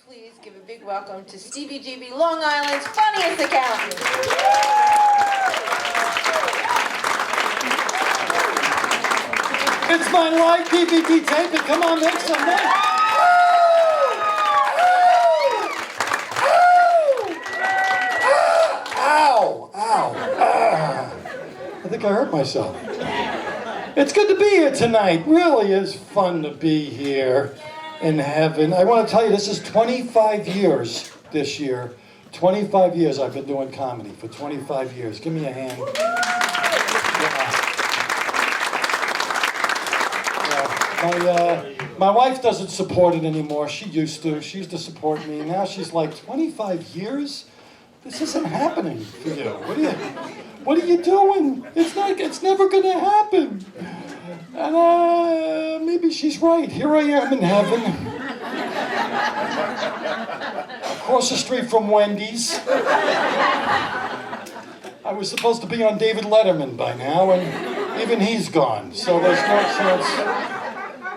please give a big welcome to Stevie GB, Long Island's funniest accountant. It's my live DVD tape, and come on, make some noise. Ow! I think I hurt myself. It's good to be here tonight. Really is fun to be here in heaven. I want to tell you, this is 25 years this year. 25 years I've been doing comedy, for 25 years. Give me a hand. My wife doesn't support it anymore. She used to. She used to support me. Now she's like, 25 years? This isn't happening for you. What are you doing? It's never going to happen. And maybe she's right. Here I am in heaven. Across the street from Wendy's. I was supposed to be on David Letterman by now, and even he's gone. So there's no chance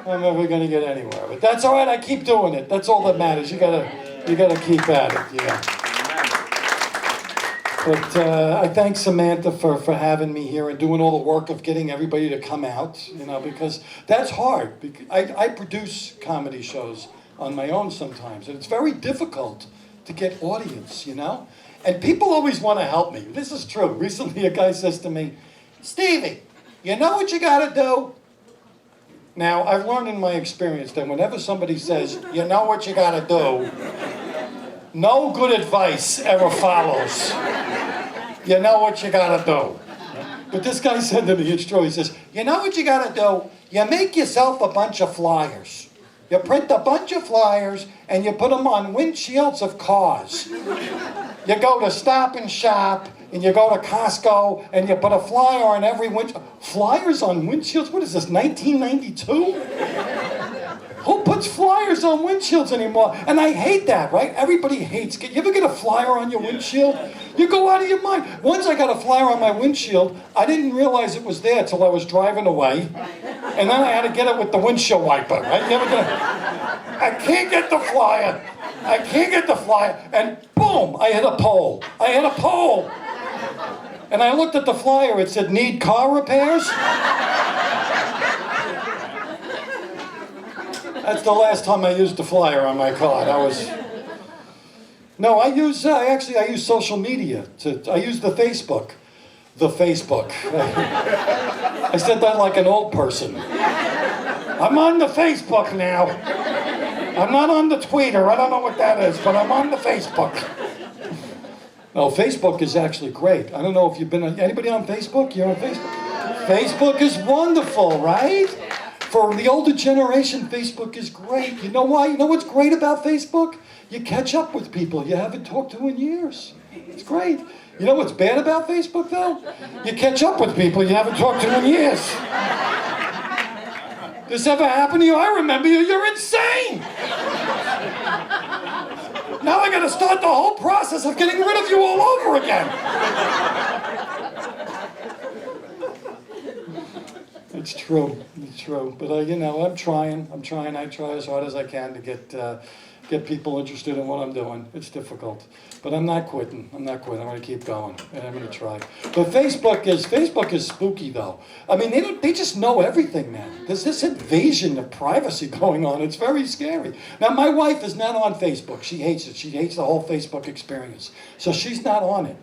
I'm ever going to get anywhere. But that's all right. I keep doing it. That's all that matters. You gotta keep at it. Yeah. But I thank Samantha for having me here and doing all the work of getting everybody to come out, because that's hard. I produce comedy shows on my own sometimes, and it's very difficult to get audience, And people always want to help me. This is true. Recently a guy says to me, Stevie, you know what you got to do? Now, I've learned in my experience that whenever somebody says, you know what you got to do, no good advice ever follows. You know what you gotta do. But this guy said to me, it's true, he says, you know what you gotta do? You make yourself a bunch of flyers. You print a bunch of flyers and you put them on windshields of cars. You go to Stop and Shop and you go to Costco and you put a flyer on every windshield. Flyers on windshields? What is this, 1992? Who puts flyers on windshields anymore? And I hate that, right? Everybody hates. You ever get a flyer on your windshield? You go out of your mind. Once I got a flyer on my windshield, I didn't realize it was there till I was driving away. And then I had to get it with the windshield wiper, right? You ever get I can't get the flyer. I can't get the flyer. And boom, I hit a pole. And I looked at the flyer, it said, need car repairs? That's the last time I used a flyer on my car. I use social media. I use the Facebook. The Facebook. I said that like an old person. I'm on the Facebook now. I'm not on the Twitter. I don't know what that is, but I'm on the Facebook. No, Facebook is actually great. I don't know if you've been on... Anybody on Facebook? You're on Facebook? Facebook is wonderful, right? For the older generation, Facebook is great. You know why? You know what's great about Facebook? You catch up with people you haven't talked to in years. It's great. You know what's bad about Facebook, though? You catch up with people you haven't talked to in years. This ever happened to you? I remember you. You're insane. Now I got to start the whole process of getting rid of you all over again. It's true. But I'm trying. I try as hard as I can to get people interested in what I'm doing. It's difficult, but I'm not quitting. I'm going to keep going, and I'm going to try. But Facebook is spooky, though. I mean, they just know everything now. There's this invasion of privacy going on. It's very scary. Now, my wife is not on Facebook. She hates it. She hates the whole Facebook experience, so she's not on it.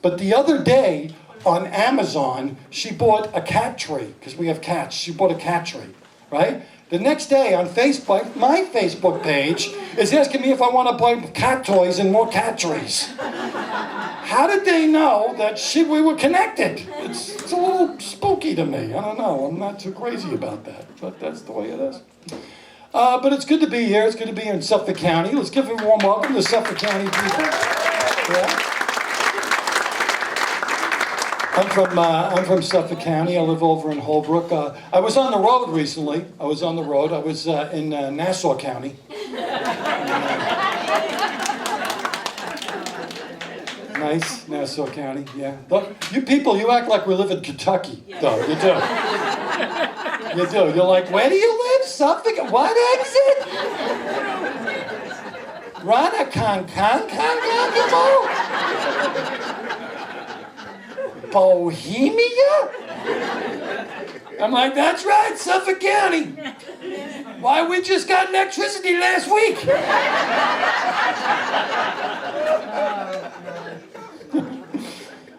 But the other day, on Amazon, she bought a cat tree, because we have cats. She bought a cat tree, right? The next day on Facebook, my Facebook page is asking me if I want to buy cat toys and more cat trees. How did they know that we were connected? It's a little spooky to me. I don't know. I'm not too crazy about that, but that's the way it is. But it's good to be here. It's good to be here in Suffolk County. Let's give a warm welcome to Suffolk County people. Yeah. I'm from Suffolk County. I live over in Holbrook. I was on the road recently. I was in Nassau County. Nice, Nassau County, yeah. You people, you act like we live in Kentucky, though. You do. You do. You're like, where do you live? Suffolk? What exit? Bohemia? I'm like, that's right, Suffolk County. Why, we just got electricity last week.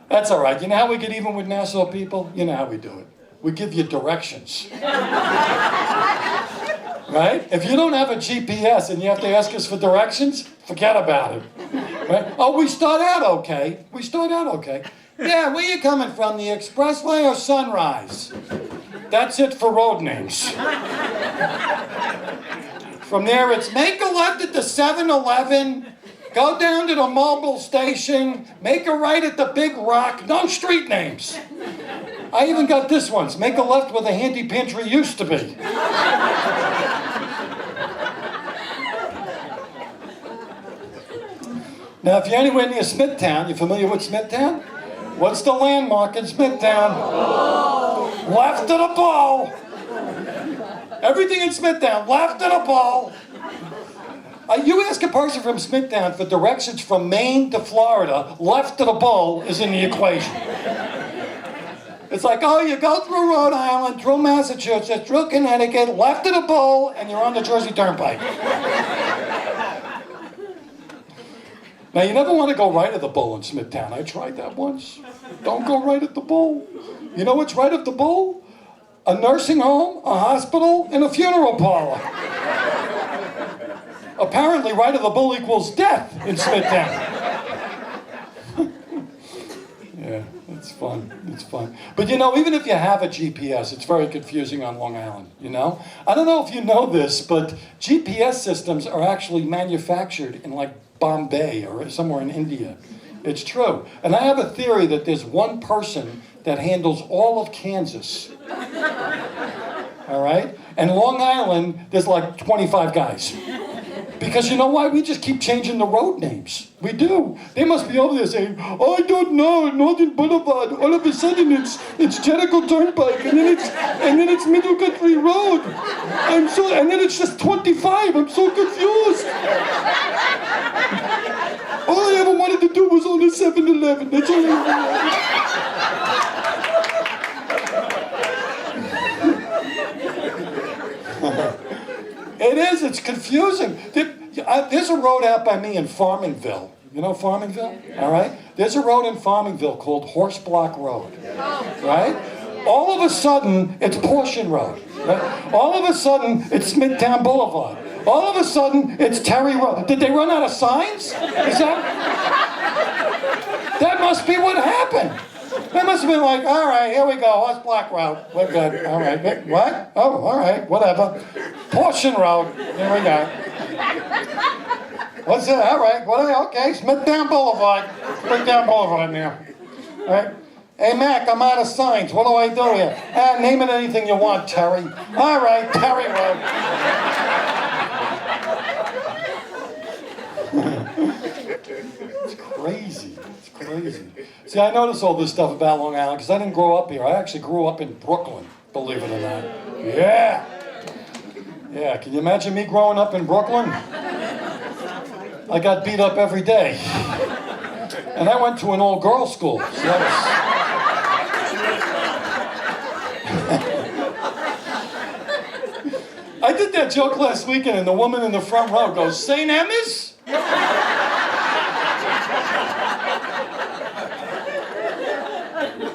That's all right. You know how we get even with Nassau people? You know how we do it. We give you directions. Right? If you don't have a GPS and you have to ask us for directions, forget about it. Right? Oh, we start out okay. Yeah, where you coming from, the expressway or Sunrise? That's it for road names. From there, it's make a left at the 7-Eleven, go down to the mobile station, make a right at the Big Rock. No street names. I even got this once. Make a left where the handy pantry used to be. Now, if you're anywhere near Smithtown, you familiar with Smithtown? What's the landmark in Smithtown? Left of the ball. Everything in Smithtown, left of the ball. You ask a person from Smithtown for directions from Maine to Florida, left of the bowl is in the equation. It's like, oh, you go through Rhode Island, through Massachusetts, through Connecticut, left of the bowl, and you're on the Jersey Turnpike. Now, you never want to go right at the bowl in Smithtown. I tried that once. Don't go right at the bowl. You know what's right at the bowl? A nursing home, a hospital, and a funeral parlor. Apparently, right at the bowl equals death in Smithtown. Yeah, it's fun. It's fun. But you know, even if you have a GPS, it's very confusing on Long Island, you know? I don't know if you know this, but GPS systems are actually manufactured in like Bombay or somewhere in India. It's true. And I have a theory that there's one person that handles all of Kansas. All right? And Long Island, there's like 25 guys. Because you know why? We just keep changing the road names. We do. They must be over there saying, oh, I don't know, Northern Boulevard. All of a sudden it's Jericho Turnpike, and then it's Middle Country Road. And then it's just 25. I'm so confused. All I ever wanted to do was own a 7-Eleven. That's all I wanted. It is. It's confusing. There's a road out by me in Farmingville. You know Farmingville? All right? There's a road in Farmingville called Horse Block Road. Right? All of a sudden, it's Portion Road. Right? All of a sudden, it's Smithtown Boulevard. All of a sudden, it's Terry Road. Did they run out of signs? That must be what happened. They must have been like, all right, here we go, Horse Block Road. We're good. All right. What? Oh, all right, whatever. Portion Road. Here we go. What's that? All right. Okay, Smithtown Boulevard. Smithtown Boulevard now. All right. Hey, Mac, I'm out of signs. What do I do here? Name it anything you want, Terry. All right, Terry Road. It's crazy. It's crazy. See, I notice all this stuff about Long Island because I didn't grow up here. I actually grew up in Brooklyn, believe it or not. Yeah. Yeah, can you imagine me growing up in Brooklyn? I got beat up every day. And I went to an all-girls school. So that was... I did that joke last weekend and the woman in the front row goes, St. Emma's?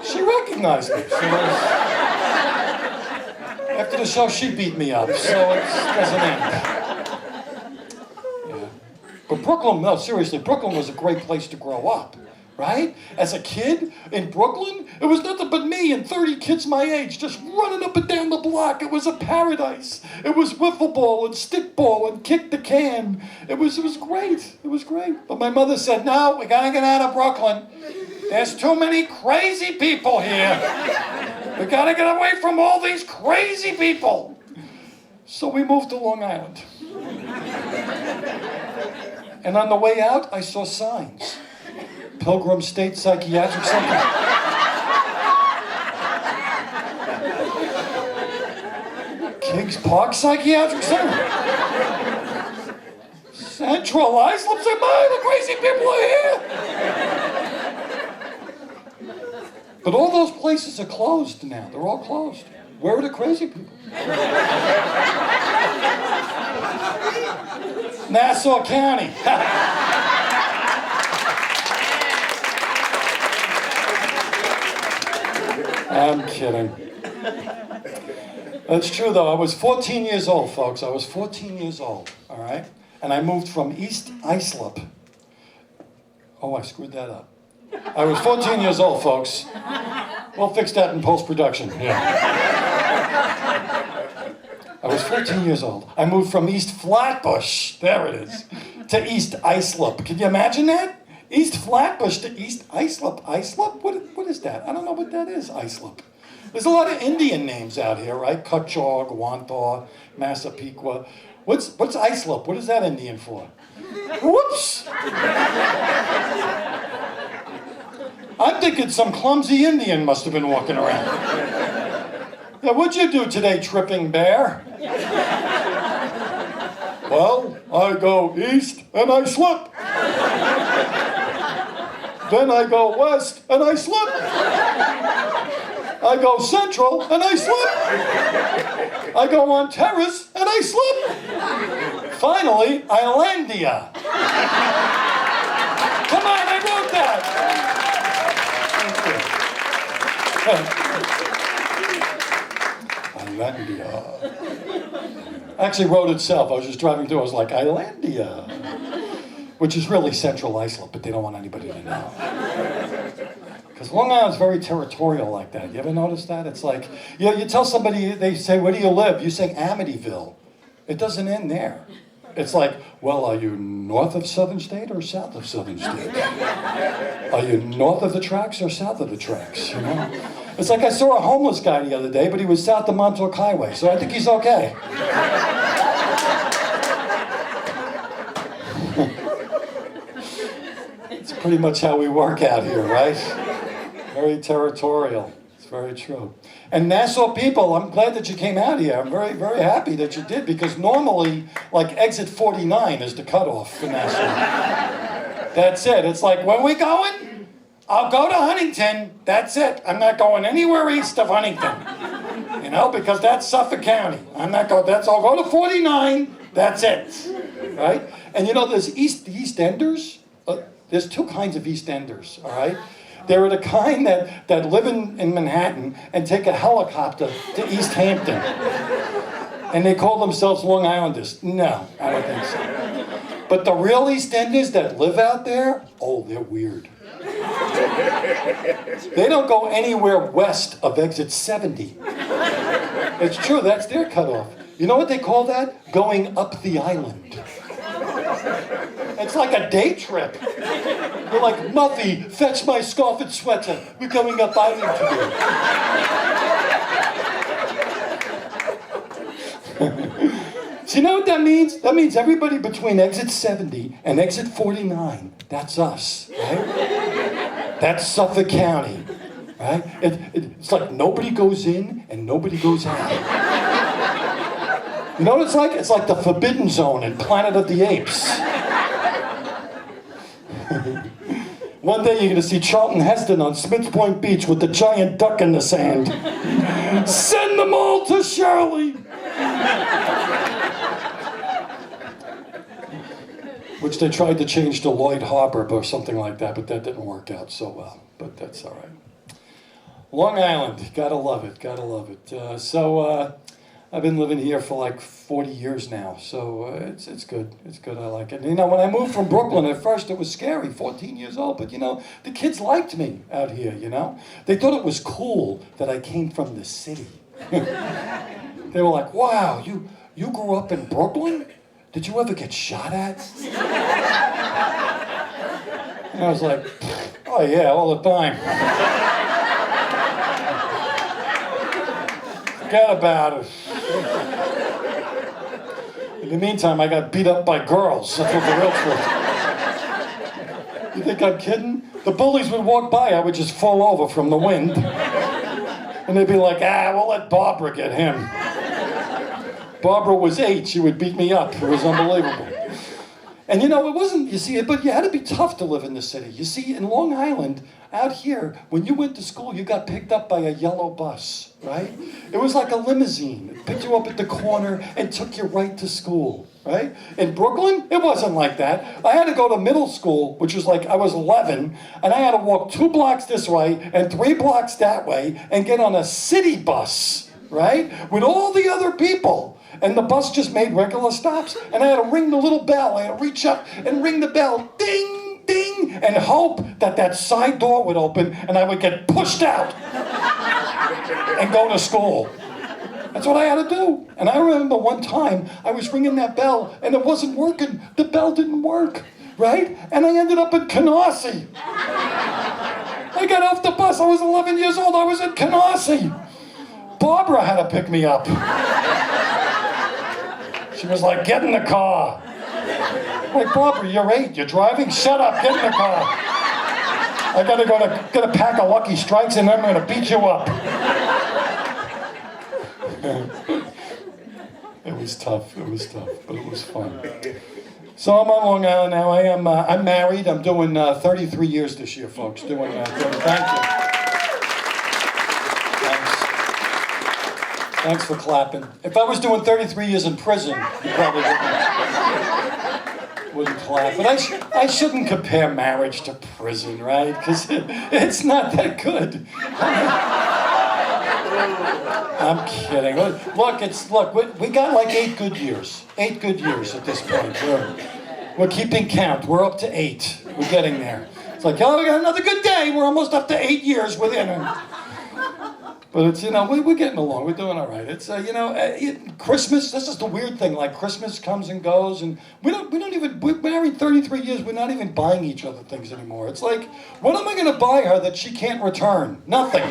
She recognized me. After the show, she beat me up, so it doesn't end. Yeah. But Brooklyn, no, seriously, Brooklyn was a great place to grow up, right? As a kid in Brooklyn, it was nothing but me and 30 kids my age just running up and down the block. It was a paradise. It was wiffle ball and stickball and kick the can. It was great. It was great. But my mother said, no, we gotta get out of Brooklyn. There's too many crazy people here. We gotta get away from all these crazy people. So we moved to Long Island. And on the way out, I saw signs. Pilgrim State Psychiatric Center. Kings Park Psychiatric Center. Central Islip. Say, man, the crazy people are here. But all those places are closed now. They're all closed. Where are the crazy people? Nassau County. I'm kidding. That's true, though. I was 14 years old, folks. I was 14 years old, all right? And I moved from East Islip. Oh, I screwed that up. I was 14 years old, folks. We'll fix that in post-production. Yeah. I was 14 years old. I moved from East Flatbush, there it is, to East Islip. Can you imagine that? East Flatbush to East Islip. Islip? What is that? I don't know what that is, Islip. There's a lot of Indian names out here, right? Cutchogue, Wantagh, Massapequa. What's Islip? What is that Indian for? Whoops! I'm thinking some clumsy Indian must have been walking around. Yeah, what'd you do today, tripping bear? Well, I go east and I slip. Then I go west and I slip. I go central and I slip. I go on terrace and I slip. Finally, Islandia. Come on, I wrote that. Islandia. I actually wrote it itself. I was just driving through. I was like, Islandia. Which is really Central Islip, but they don't want anybody to know. Because Long Island's very territorial like that. You ever notice that? It's like, you tell somebody, they say, where do you live? You say Amityville. It doesn't end there. It's like, well, are you north of Southern State or south of Southern State? Are you north of the tracks or south of the tracks? You know? It's like I saw a homeless guy the other day, but he was south of Montauk Highway, so I think he's okay. It's pretty much how we work out here, right? Very territorial. It's very true. And Nassau people, I'm glad that you came out here. I'm very, very happy that you did, because normally, like, exit 49 is the cutoff for Nassau. That's it. It's like, where are we going? I'll go to Huntington. That's it. I'm not going anywhere east of Huntington. You know, because that's Suffolk County. I'm not going, I'll go to 49. That's it. Right? And you know, there's the East Enders. There's two kinds of East Enders, all right? There are the kind that live in Manhattan and take a helicopter to East Hampton. And they call themselves Long Islanders. No, I don't think so. But the real East Enders that live out there, oh, they're weird. They don't go anywhere west of exit 70. It's true, that's their cutoff. You know what they call that? Going up the island. It's like a day trip. You're like, Muffy, fetch my scarf and sweater. We're going up island today. So you know what that means? That means everybody between exit 70 and exit 49, that's us, right? That's Suffolk County, right? It's like nobody goes in and nobody goes out. You know what it's like? It's like the Forbidden Zone in Planet of the Apes. One day you're going to see Charlton Heston on Smith's Point Beach with the giant duck in the sand. Send them all to Shirley! Which they tried to change to Lloyd Harbor or something like that, but that didn't work out so well. But that's all right. Long Island, gotta love it, gotta love it. I've been living here for like 40 years now, so it's good. It's good. I like it. And, you know, when I moved from Brooklyn, at first it was scary, 14 years old. But, you know, the kids liked me out here, you know. They thought it was cool that I came from the city. They were like, wow, you grew up in Brooklyn? Did you ever get shot at? And I was like, oh, yeah, all the time. Forget about it. In the meantime, I got beat up by girls. That's what the real truth. You think I'm kidding? The bullies would walk by, I would just fall over from the wind. And they'd be like, we'll let Barbara get him. Barbara was 8, she would beat me up. It was unbelievable. And you know, it wasn't, you see, but you had to be tough to live in the city. You see, in Long Island, out here, when you went to school, you got picked up by a yellow bus, right? It was like a limousine. It picked you up at the corner and took you right to school, right? In Brooklyn, it wasn't like that. I had to go to middle school, which was like, I was 11, and I had to walk 2 blocks this way and 3 blocks that way and get on a city bus, right? With all the other people. And the bus just made regular stops. And I had to ring the little bell. I had to reach up and ring the bell. Ding, ding. And hope that that side door would open and I would get pushed out and go to school. That's what I had to do. And I remember one time I was ringing that bell and it wasn't working. The bell didn't work, right? And I ended up in Canarsie. I got off the bus. I was 11 years old. I was in Canarsie. Barbara had to pick me up. She was like, get in the car. I'm like, Barbara, you're 8, you're driving? Shut up, get in the car. I gotta go to get a pack of Lucky Strikes and I'm gonna beat you up. It was tough, but it was fun. So I'm on Long Island now. I'm married. I'm doing 33 years this year, folks. Thank you. Thanks for clapping. If I was doing 33 years in prison, you probably wouldn't clap. But I shouldn't compare marriage to prison, right? Because it's not that good. I'm kidding. Look, we got like 8 good years. 8 good years at this point. We're keeping count. We're up to 8. We're getting there. It's like, oh, we got another good day. We're almost up to 8 years within it. But it's, we're getting along. We're doing all right. It's, Christmas, this is the weird thing. Like, Christmas comes and goes, and we're married 33 years. We're not even buying each other things anymore. It's like, what am I going to buy her that she can't return? Nothing.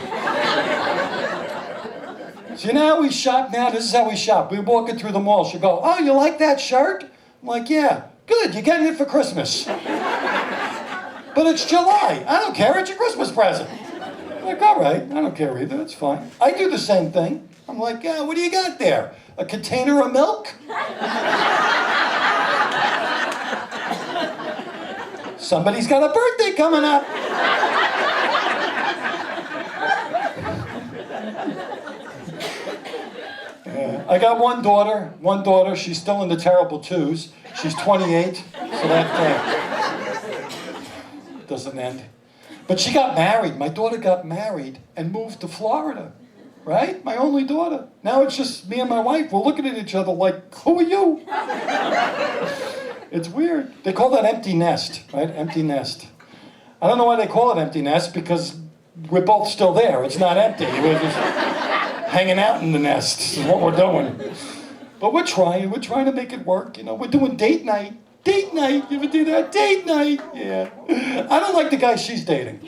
So you know how we shop now? This is how we shop. We're walking through the mall. She'll go, oh, you like that shirt? I'm like, yeah. Good, you're getting it for Christmas. But it's July. I don't care. It's your Christmas present. I'm like, all right, I don't care either, it's fine. I do the same thing. I'm like, yeah, what do you got there? A container of milk? Somebody's got a birthday coming up. I got one daughter, she's still in the terrible 2s. She's 28, so that doesn't end. But she got married. My daughter got married and moved to Florida, right? My only daughter. Now it's just me and my wife. We're looking at each other like, who are you? It's weird. They call that empty nest, right? Empty nest. I don't know why they call it empty nest, because we're both still there. It's not empty. We're just hanging out in the nest. This is what we're doing. But we're trying. We're trying to make it work. We're doing date night. Date night, you ever do that? Date night, yeah. I don't like the guy she's dating.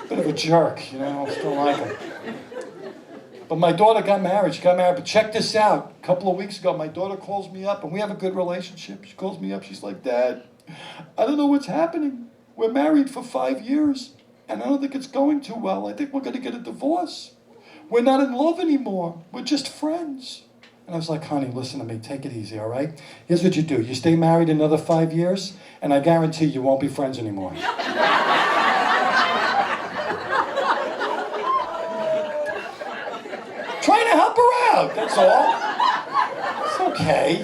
Bit of a jerk, I still like him. But my daughter got married. She got married, but check this out. A couple of weeks ago, my daughter calls me up, and we have a good relationship. She calls me up, she's like, Dad, I don't know what's happening. We're married for 5 years, and I don't think it's going too well. I think we're going to get a divorce. We're not in love anymore. We're just friends. And I was like, honey, listen to me. Take it easy, all right? Here's what you do. You stay married another 5 years, and I guarantee you won't be friends anymore. Trying to help her out, that's all. It's okay.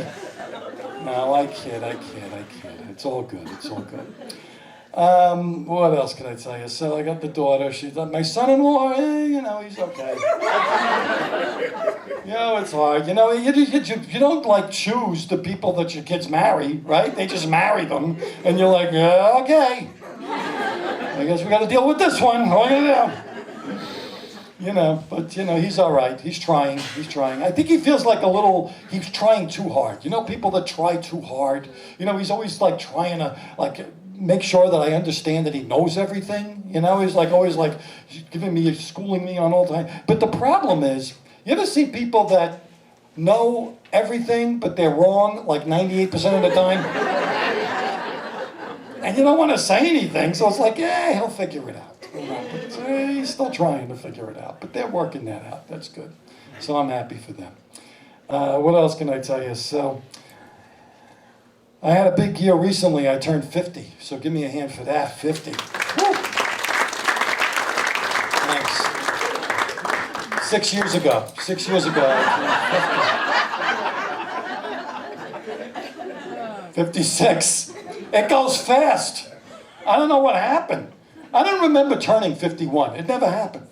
No, I kid. It's all good. What else can I tell you? So I got the daughter. She's my son-in-law. He's okay. It's hard. You don't like choose the people that your kids marry, right? They just marry them, and you're like, yeah, okay. I guess we got to deal with this one. What are you gonna do? But he's all right. He's trying. I think he feels like he's trying too hard. People that try too hard. He's always like trying to make sure that I understand that he knows everything. He's always schooling me on all the time. But the problem is, you ever see people that know everything, but they're wrong 98% of the time? And you don't want to say anything, so it's like, yeah, he'll figure it out. But he's still trying to figure it out, but they're working that out. That's good. So I'm happy for them. What else can I tell you? So, I had a big year recently. I turned 50. So give me a hand for that. 50. Woo. Thanks. 6 years ago. 6 years ago, I turned 50. 56. It goes fast. I don't know what happened. I don't remember turning 51. It never happened.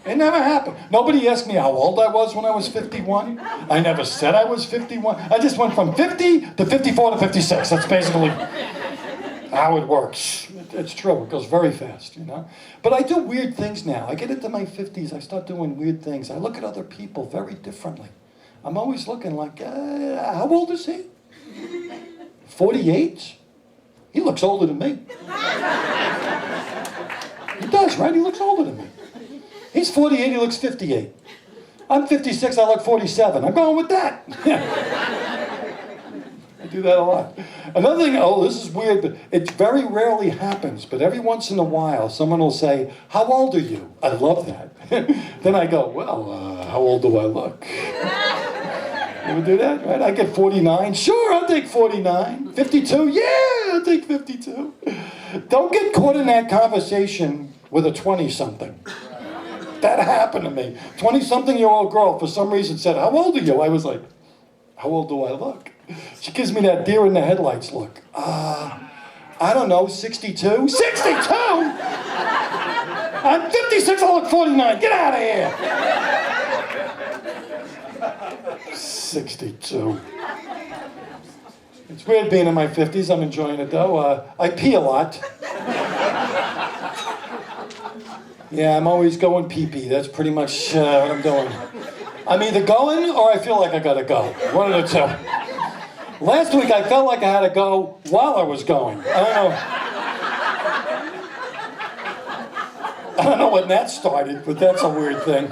It never happened. Nobody asked me how old I was when I was 51. I never said I was 51. I just went from 50 to 54 to 56. That's basically how it works. It's true. It goes very fast, you know. But I do weird things now. I get into my 50s. I start doing weird things. I look at other people very differently. I'm always looking like, how old is he? 48? He looks older than me. He does, right? He looks older than me. He's 48, he looks 58. I'm 56, I look 47. I'm going with that. I do that a lot. Another thing, this is weird, but it very rarely happens, but every once in a while, someone will say, how old are you? I love that. Then I go, well, how old do I look? You ever do that? Right? I get 49. Sure, I'll take 49. 52? Yeah, I'll take 52. Don't get caught in that conversation with a 20-something. That happened to me. 20-something-year-old girl, for some reason, said, how old are you? I was like, how old do I look? She gives me that deer in the headlights look. I don't know, 62? 62? I'm 56, I look 49. Get out of here. 62. It's weird being in my 50s. I'm enjoying it, though. I pee a lot. Yeah, I'm always going pee-pee. That's pretty much what I'm doing. I'm either going or I feel like I gotta go. One of the two. Last week I felt like I had to go while I was going. I don't know when that started, but that's a weird thing.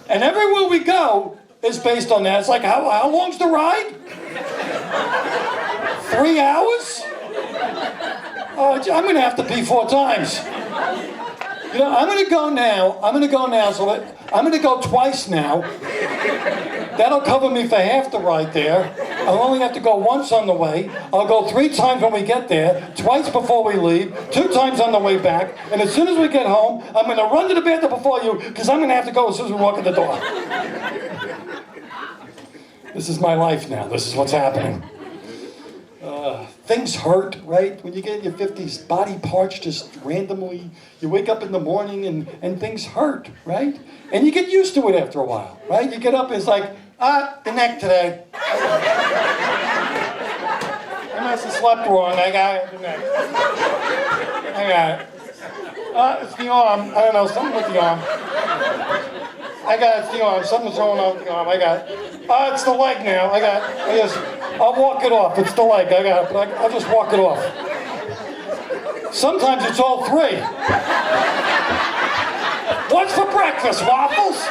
And everywhere we go is based on that. It's like, how long's the ride? 3 hours? I'm gonna have to pee 4 times. You know, I'm gonna go now, so I'm gonna go twice now. That'll cover me for half the ride there. I'll only have to go once on the way. I'll go 3 times when we get there, twice before we leave, 2 times on the way back, and as soon as we get home, I'm gonna run to the bathroom before you, because I'm gonna have to go as soon as we walk in the door. This is my life now. This is what's happening. Things hurt, right? When you get in your 50s, body parts just randomly, you wake up in the morning and things hurt, right? And you get used to it after a while, right? You get up and it's like, the neck today. I must have slept wrong, I got it, the neck. I got it. It's the arm, I don't know, something with the arm. I got it, it's the arm, something's wrong with the arm, I got it. It's the leg now, I got it. I'll walk it off. It's the leg. I got it, but I'll just walk it off. Sometimes it's all 3. What's for breakfast? Waffles?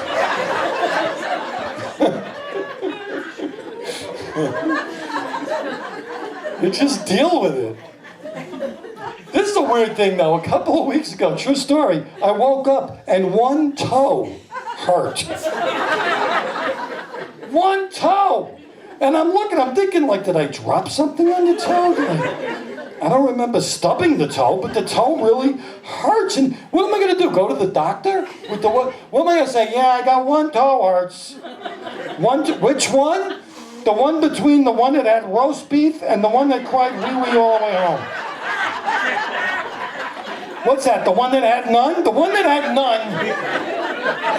You just deal with it. This is a weird thing, though. A couple of weeks ago, true story, I woke up and one toe hurt. One toe. And I'm thinking, like, did I drop something on the toe? I don't remember stubbing the toe, but the toe really hurts. And what am I going to do? Go to the doctor? With the what am I going to say? Yeah, I got one toe hurts. Which one? The one between the one that had roast beef and the one that cried wee-wee all the way home. What's that? The one that had none? The one that had none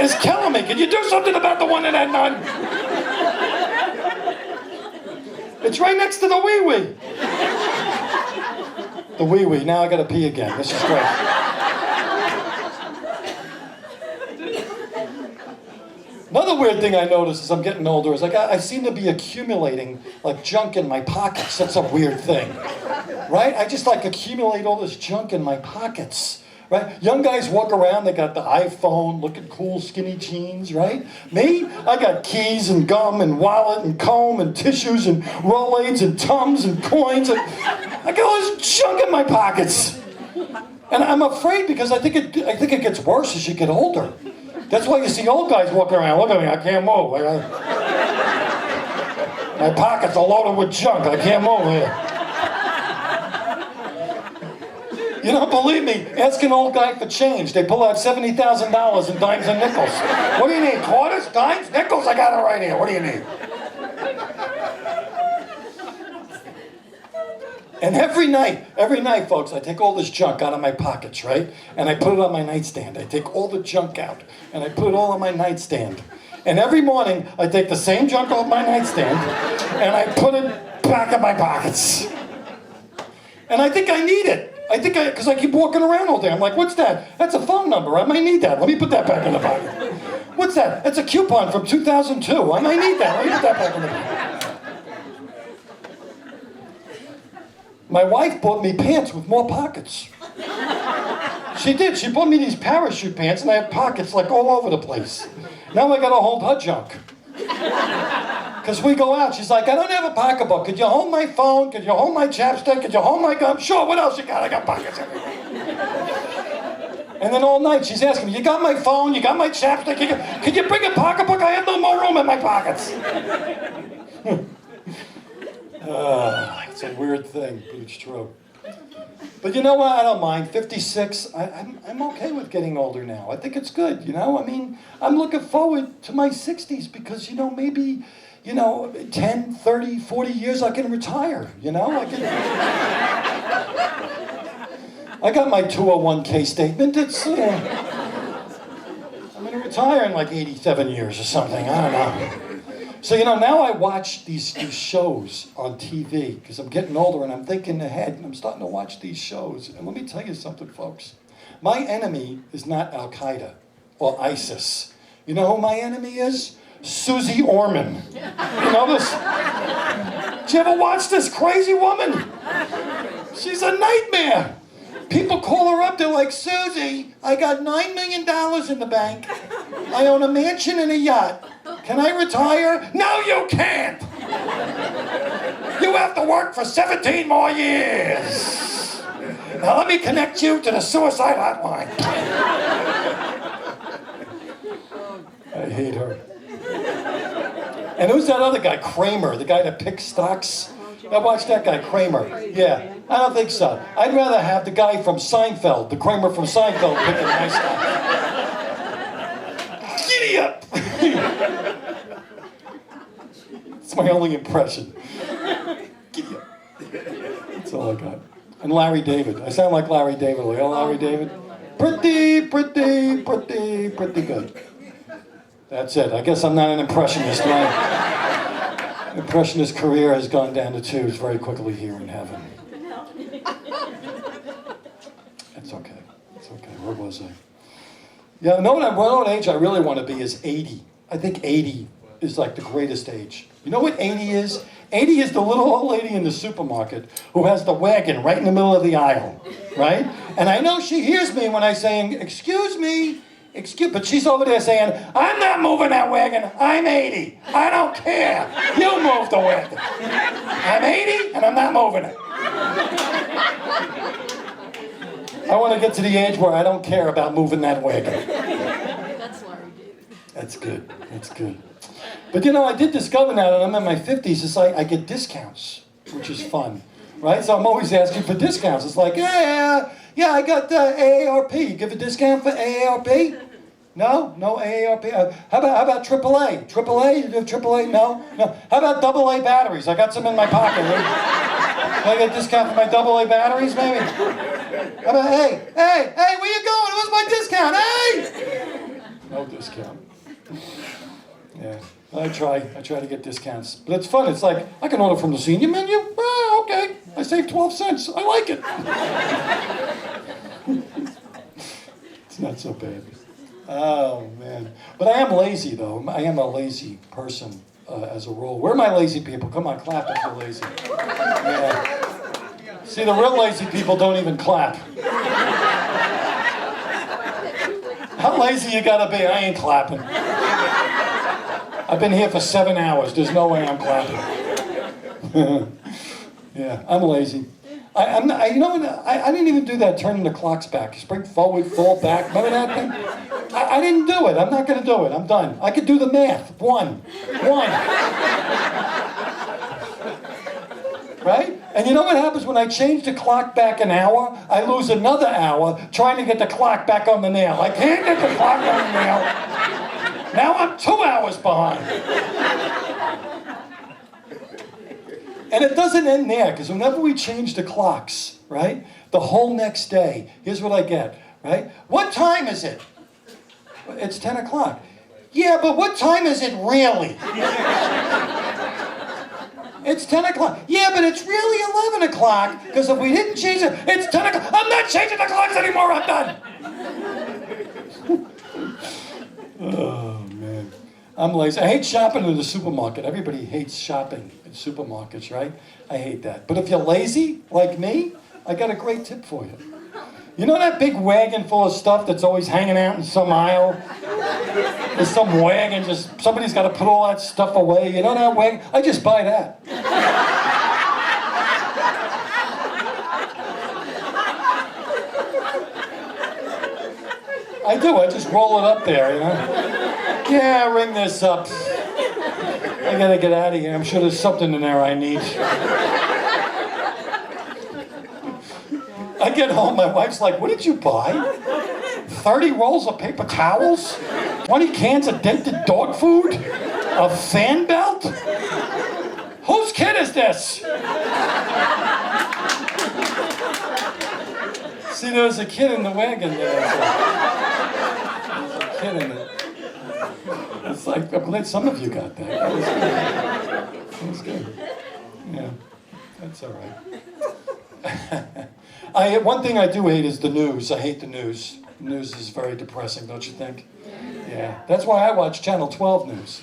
is killing me. Can you do something about the one that had none? It's right next to the wee-wee. The wee-wee. Now I gotta pee again. This is great. Another weird thing I notice as I'm getting older is like I seem to be accumulating like junk in my pockets. That's a weird thing, right? I just like accumulate all this junk in my pockets. Right? Young guys walk around, they got the iPhone, looking cool, skinny jeans, right? Me, I got keys and gum and wallet and comb and tissues and Rolaids and Tums and coins. And I got all this junk in my pockets. And I'm afraid because I think it gets worse as you get older. That's why you see old guys walking around. Look at me, I can't move. My pockets are loaded with junk. I can't move here. You don't believe me? Ask an old guy for change. They pull out $70,000 in dimes and nickels. What do you need? Quarters? Dimes? Nickels? I got it right here. What do you need? And every night, folks, I take all this junk out of my pockets, right? And I put it on my nightstand. I take all the junk out, and I put it all on my nightstand. And every morning, I take the same junk off my nightstand, and I put it back in my pockets. And I think I need it. Because I keep walking around all day. I'm like, what's that? That's a phone number. I might need that. Let me put that back in the pocket. What's that? That's a coupon from 2002. I might need that. Let me put that back in the pocket. My wife bought me pants with more pockets. She did. She bought me these parachute pants, and I have pockets like all over the place. Now I gotta hold her junk. Because we go out, she's like, I don't have a pocketbook. Could you hold my phone? Could you hold my chapstick? Could you hold my gum? Sure, what else you got? I got pockets everywhere. And then all night she's asking me, you got my phone? You got my chapstick? Could you bring a pocketbook? I have no more room in my pockets. It's a weird thing, but it's true. But you know what? I don't mind. 56, I'm okay with getting older now. I think it's good, you know? I mean, I'm looking forward to my 60s because, you know, maybe, 10, 30, 40 years I can retire, you know? I got my 201k statement. It's, I'm going to retire in like 87 years or something. I don't know. So, now I watch these shows on TV because I'm getting older and I'm thinking ahead and I'm starting to watch these shows. And let me tell you something, folks. My enemy is not Al-Qaeda or ISIS. You know who my enemy is? Susie Orman. You know this? Did you ever watch this crazy woman? She's a nightmare. People call her up, they're like, Susie, I got $9 million in the bank. I own a mansion and a yacht. Can I retire? No, you can't! You have to work for 17 more years. Now let me connect you to the suicide hotline. I hate her. And who's that other guy, Kramer, the guy that picks stocks? I watched that guy, Kramer. Yeah, I don't think so. I'd rather have the guy from Seinfeld, the Kramer from Seinfeld, picking my stocks. Giddy up! It's my only impression. Giddy up. That's all I got. And Larry David. I sound like Larry David. Like, oh, Larry David? Pretty good. That's it. I guess I'm not an impressionist. My impressionist career has gone down the tubes very quickly here in heaven. It's okay. It's okay. Where was I? Yeah, what age I really want to be is 80. I think 80 is like the greatest age. You know what 80 is? 80 is the little old lady in the supermarket who has the wagon right in the middle of the aisle, right? And I know she hears me when I'm saying, excuse me, but she's over there saying, I'm not moving that wagon, I'm 80. I don't care. You move the wagon. I'm 80 and I'm not moving it. I want to get to the age where I don't care about moving that wagon. That's Larry David. That's good. That's good. But I did discover now that I'm in my 50s, it's like I get discounts, which is fun, right? So I'm always asking for discounts. It's like, yeah, I got AARP. Give a discount for AARP? No AARP. How about AAA? AAA? You have AAA? No. How about AA batteries? I got some in my pocket. Can I get a discount for my AA batteries, maybe? How about, hey, where you going? Where's my discount? Hey! No discount. Yeah. I try to get discounts. But it's fun. It's like, I can order from the senior menu. Ah, okay. I saved 12 cents. I like it. It's not so bad. Oh, man. But I am lazy, though. I am a lazy person as a rule. Where are my lazy people? Come on, clap if you're lazy. Yeah. See, the real lazy people don't even clap. How lazy you gotta be? I ain't clapping. I've been here for 7 hours. There's no way I'm clapping. Yeah, I'm lazy. I didn't even do that turning the clocks back. Spring forward, fall back. Remember that thing? I didn't do it. I'm not going to do it. I'm done. I could do the math. One. right? And you know what happens when I change the clock back an hour? I lose another hour trying to get the clock back on the nail. I can't get the clock on the nail. Now I'm 2 hours behind. And it doesn't end there, because whenever we change the clocks, right, the whole next day, here's what I get, right? What time is it? It's 10 o'clock. Yeah, but what time is it really? It's 10 o'clock. Yeah, but it's really 11 o'clock, because if we didn't change it, it's 10 o'clock. I'm not changing the clocks anymore, I'm done. Oh, man. I'm lazy. I hate shopping in the supermarket. Everybody hates shopping in supermarkets, right? I hate that. But if you're lazy, like me, I got a great tip for you. You know that big wagon full of stuff that's always hanging out in some aisle? There's some wagon, just somebody's got to put all that stuff away. You know that wagon? I just buy that. I do. I just roll it up there, you know? Yeah, ring this up. I gotta get out of here. I'm sure there's something in there I need. I get home, my wife's like, what did you buy? 30 rolls of paper towels? 20 cans of dented dog food? A fan belt? Whose kid is this? See, there was a kid in the wagon there. There's a kid in it. It's like, I'm glad some of you got that. That was good. That was good. Yeah, that's all right. One thing I do hate is the news. I hate the news. The news is very depressing, don't you think? Yeah. That's why I watch Channel 12 News.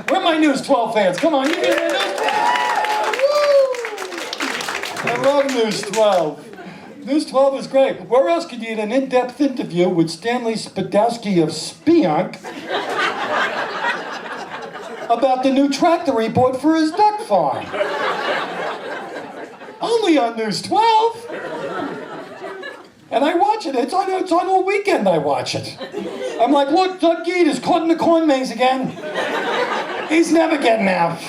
Where are my News 12 fans? Come on, you get my News 12! Woo! I love News 12. News 12 is great. Where else could you get an in-depth interview with Stanley Spadowski of Spionk about the new tractor he bought for his duck farm? Only on News 12. And I watch it. It's on all weekend I watch it. I'm like, look, Doug Geed is caught in the corn maze again. He's never getting out.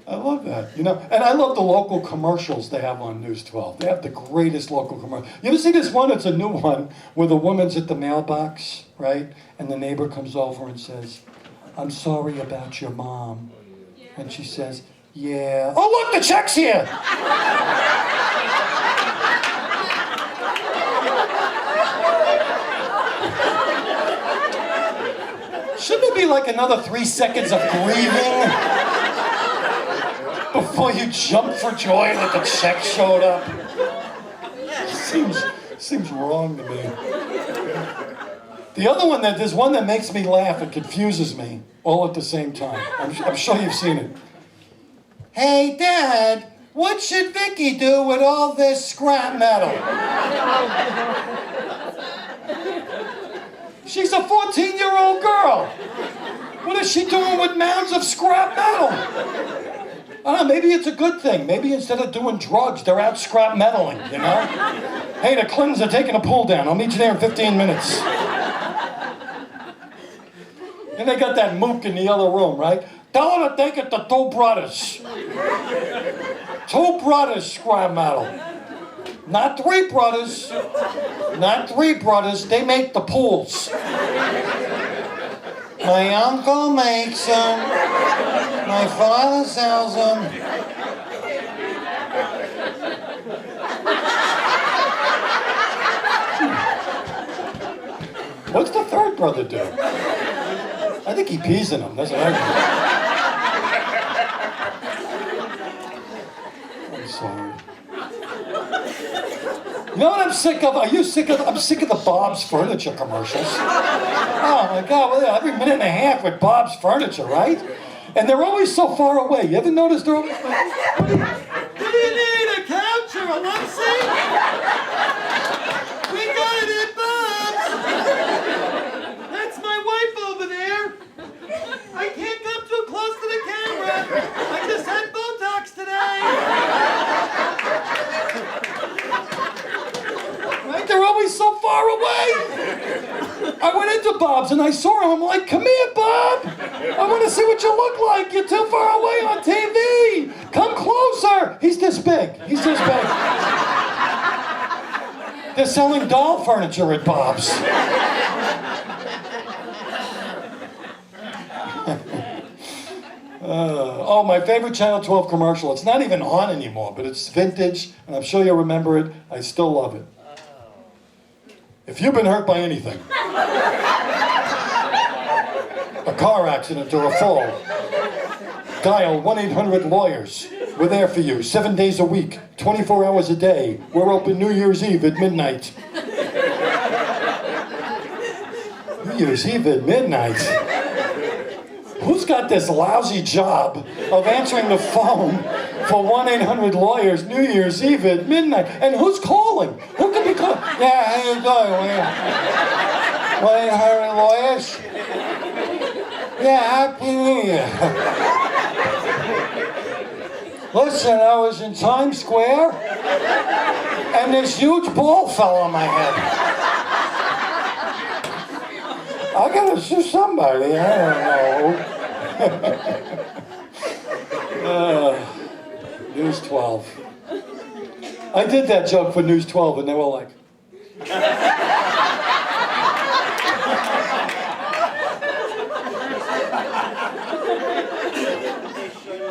I love that, you know. And I love the local commercials they have on News 12. They have the greatest local commercials. You ever see this one? It's a new one where the woman's at the mailbox, right? And the neighbor comes over and says, I'm sorry about your mom. And she says, yeah. Oh, look, the check's here. Shouldn't there be like another 3 seconds of grieving before you jump for joy that the check showed up? Seems wrong to me. The other one, there's one that makes me laugh and confuses me all at the same time. I'm sure you've seen it. Hey, Dad, what should Vicky do with all this scrap metal? She's a 14-year-old girl. What is she doing with mounds of scrap metal? I don't know, maybe it's a good thing. Maybe instead of doing drugs, they're out scrap metaling, you know? Hey, the Clintons are taking a pull down. I'll meet you there in 15 minutes. And they got that mook in the other room, right? Tell her to take it to two brothers. Two brothers scrap metal. Not three brothers. Not three brothers. They make the pools. My uncle makes them. My father sells them. What's the third brother do? I think he pees in them. That's what I do. I'm sorry. You know what I'm sick of? Are you sick of? I'm sick of the Bob's Furniture commercials. Oh my God, well, every minute and a half with Bob's Furniture, right? And they're always so far away. You ever notice they're always like, do you need a couch or a love seat? We got it at Bob's. That's my wife over there. I can't come too close to the camera. I just had Botox today. Right? They're always so far away. I went into Bob's and I saw him. I'm like, come here, Bob. I want to see what you look like. You're too far away on TV. Come closer. He's this big. He's this big. They're selling doll furniture at Bob's. Oh, my favorite Channel 12 commercial. It's not even on anymore, but it's vintage, and I'm sure you'll remember it. I still love it. If you've been hurt by anything, a car accident or a fall, dial 1-800-LAWYERS. We're there for you 7 days a week, 24 hours a day. We're open New Year's Eve at midnight. New Year's Eve at midnight? Who's got this lousy job of answering the phone for 1-800-LAWYERS New Year's Eve at midnight? And who's calling? Who could be calling? Yeah, how you doing? 1-800-LAWYERS? Yeah, Happy New Year. Listen, I was in Times Square, and this huge ball fell on my head. I gotta sue somebody, I don't know. News 12. I did that joke for News 12, and they were like...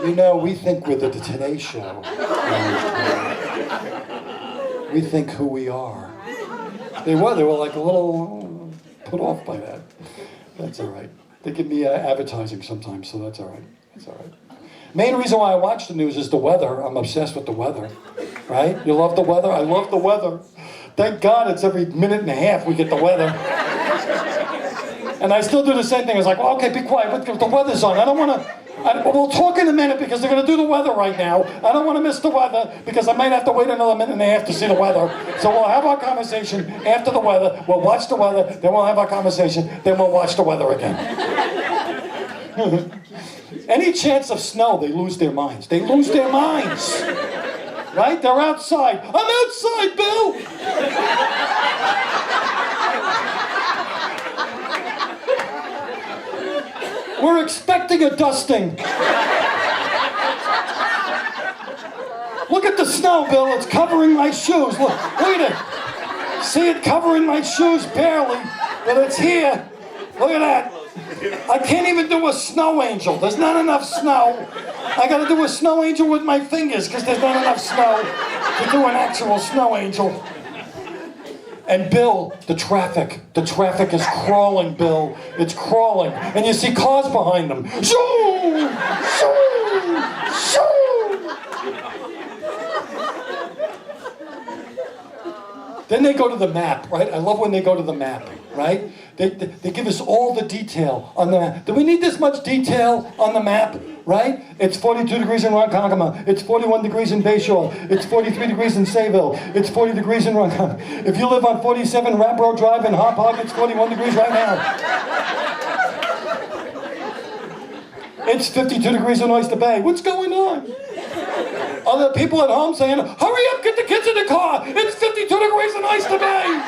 You know, we think we're the Today Show. We think who we are. They were like a little put off by that. That's all right. They give me advertising sometimes, so that's all right. That's all right. Main reason why I watch the news is the weather. I'm obsessed with the weather, right? You love the weather? I love the weather. Thank God it's every minute and a half we get the weather. And I still do the same thing. I was like, well, okay, be quiet. The weather's on. I don't want to... We'll talk in a minute because they're going to do the weather right now. I don't want to miss the weather because I might have to wait another minute and a half to see the weather. So we'll have our conversation after the weather. We'll watch the weather. Then we'll have our conversation. Then we'll watch the weather again. Any chance of snow, they lose their minds. They lose their minds. Right? They're outside. I'm outside, Bill! We're expecting a dusting. Look at the snow, Bill. It's covering my shoes. Look at it. See it covering my shoes barely, but it's here. Look at that. I can't even do a snow angel. There's not enough snow. I gotta do a snow angel with my fingers because there's not enough snow to do an actual snow angel. And Bill, the traffic is crawling, Bill. It's crawling. And you see cars behind them. Shoo! Shoo! Shoo! Then they go to the map, right? I love when they go to the map, right? They give us all the detail on the map. Do we need this much detail on the map, right? It's 42 degrees in Ronkonkoma. It's 41 degrees in Bayshore. It's 43 degrees in Sayville. It's 40 degrees in Ronkonkoma. If you live on 47 Rapro Drive in Hop Hog, it's 41 degrees right now. It's 52 degrees in Oyster Bay. What's going on? Are there people at home saying, hurry up, get the kids in the car. It's 52 degrees in Oyster Bay.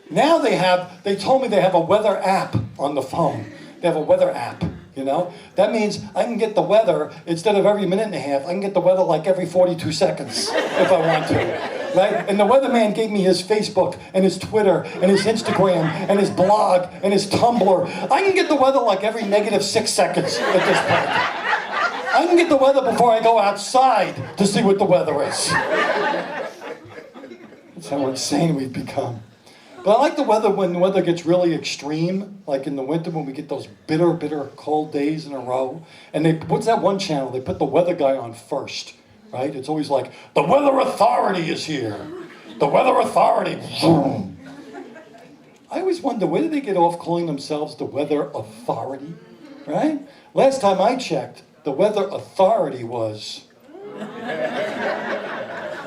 Now they told me they have a weather app on the phone. They have a weather app, you know? That means I can get the weather, instead of every minute and a half, I can get the weather like every 42 seconds if I want to, right? And the weatherman gave me his Facebook and his Twitter and his Instagram and his blog and his Tumblr. I can get the weather like every -6 seconds at this point. I can get the weather before I go outside to see what the weather is. That's how insane we've become. But I like the weather when the weather gets really extreme, like in the winter when we get those bitter, bitter cold days in a row. And what's that one channel? They put the weather guy on first, right? It's always like, the weather authority is here. The weather authority. Boom. I always wonder, where did they get off calling themselves the weather authority, right? Last time I checked, the weather authority was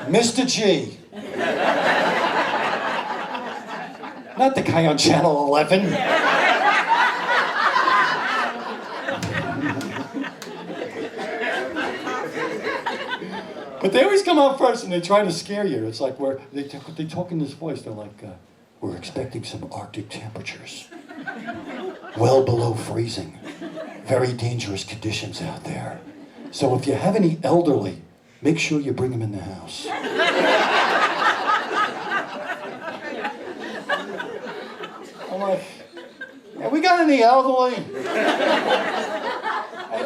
Mr. G. Not the guy on Channel 11. But they always come out first and they try to scare you. It's like they talk in this voice. They're like, we're expecting some Arctic temperatures. Well below freezing. Very dangerous conditions out there. So if you have any elderly, make sure you bring them in the house. I'm like, have we got any elderly?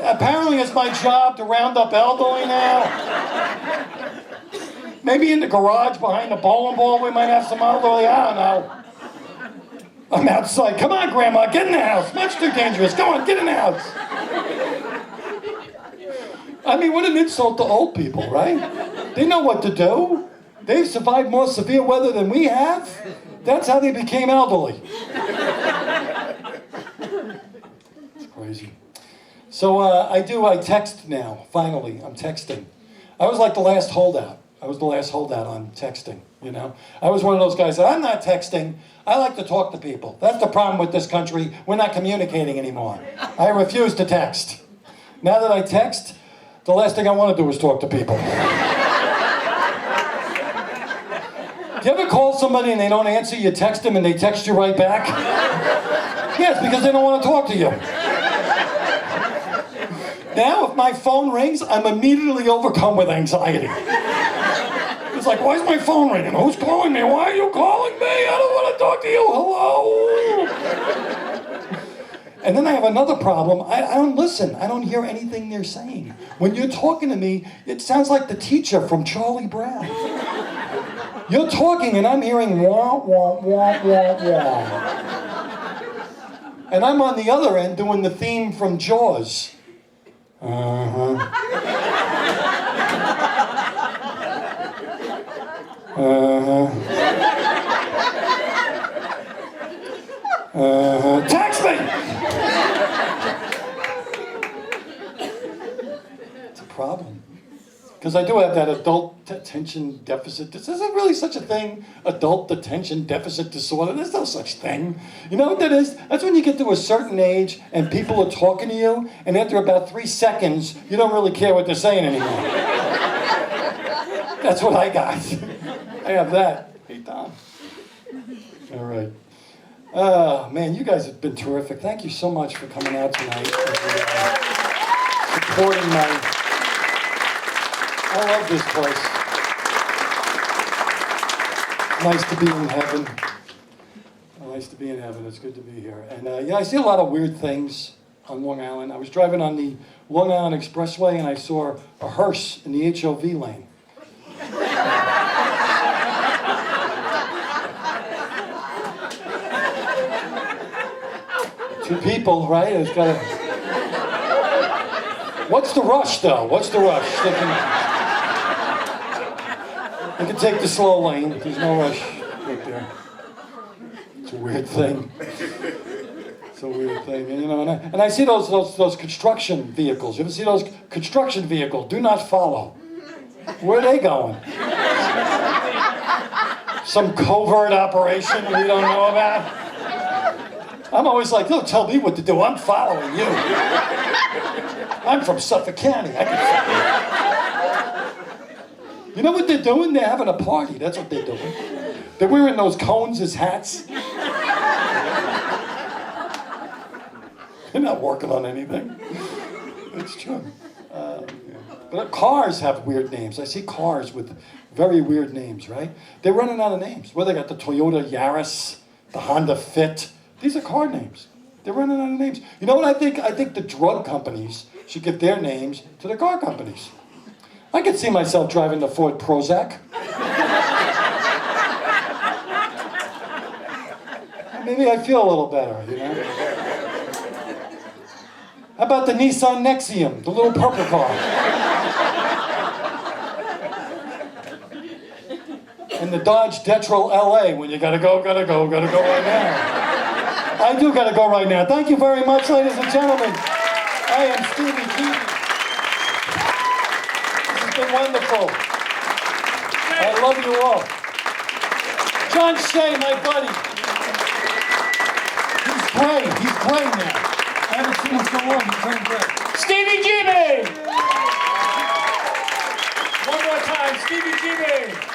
Apparently it's my job to round up elderly now. Maybe in the garage behind the bowling ball we might have some elderly, I don't know. I'm outside. Come on, Grandma, get in the house. Much too dangerous. Come on, get in the house. I mean, what an insult to old people, right? They know what to do. They've survived more severe weather than we have. That's how they became elderly. It's crazy. So I text now, finally. I'm texting. I was like the last holdout. I was the last holdout on texting, you know? I was one of those guys that I'm not texting. I like to talk to people. That's the problem with this country. We're not communicating anymore. I refuse to text. Now that I text, the last thing I want to do is talk to people. Do you ever call somebody and they don't answer, you text them and they text you right back? Yes, because they don't want to talk to you. Now, if my phone rings, I'm immediately overcome with anxiety. It's like, why is my phone ringing? Who's calling me? Why are you calling me? I don't want to talk to you. Hello? And then I have another problem. I don't listen. I don't hear anything they're saying. When you're talking to me, it sounds like the teacher from Charlie Brown. You're talking and I'm hearing wah, wah, wah, wah, wah. And I'm on the other end doing the theme from Jaws. Uh-huh. Uh-huh. Uh-huh. Text me! It's a problem. Because I do have that adult attention deficit. Is there really such a thing? Adult attention deficit disorder? There's no such thing. You know what that is? That's when you get to a certain age and people are talking to you, and after about 3 seconds, you don't really care what they're saying anymore. That's what I got. I have that. Hey, Tom. All right. Man, you guys have been terrific. Thank you so much for coming out tonight and supporting my... I love this place. Nice to be in heaven. Nice to be in heaven. It's good to be here. And yeah, I see a lot of weird things on Long Island. I was driving on the Long Island Expressway and I saw a hearse in the HOV lane. Two people, right? It's got a... What's the rush, though? What's the rush? You can take the slow lane. There's no rush right there. It's a weird thing. It's a weird thing. And, you know, and I see those construction vehicles. You ever see those construction vehicles? Do not follow. Where are they going? Some covert operation we don't know about? I'm always like, don't tell me what to do. I'm following you. I'm from Suffolk County. I can follow. You know what they're doing? They're having a party. That's what they're doing. They're wearing those cones as hats. They're not working on anything. It's true. But cars have weird names. I see cars with very weird names, right? They're running out of names. Well, they got the Toyota Yaris, the Honda Fit. These are car names. They're running out of names. You know what I think? I think the drug companies should give their names to the car companies. I could see myself driving the Ford Prozac. Maybe I feel a little better, you know? How about the Nissan Nexium, the little purple car? And the Dodge Detrol LA when you gotta go right now. I do gotta go right now. Thank you very much, ladies and gentlemen. I am Stevie GB. This has been wonderful. I love you all. John Shea, my buddy. He's gray. He's gray now. I haven't seen him so long. He turned gray. Stevie GB! One more time, Stevie GB.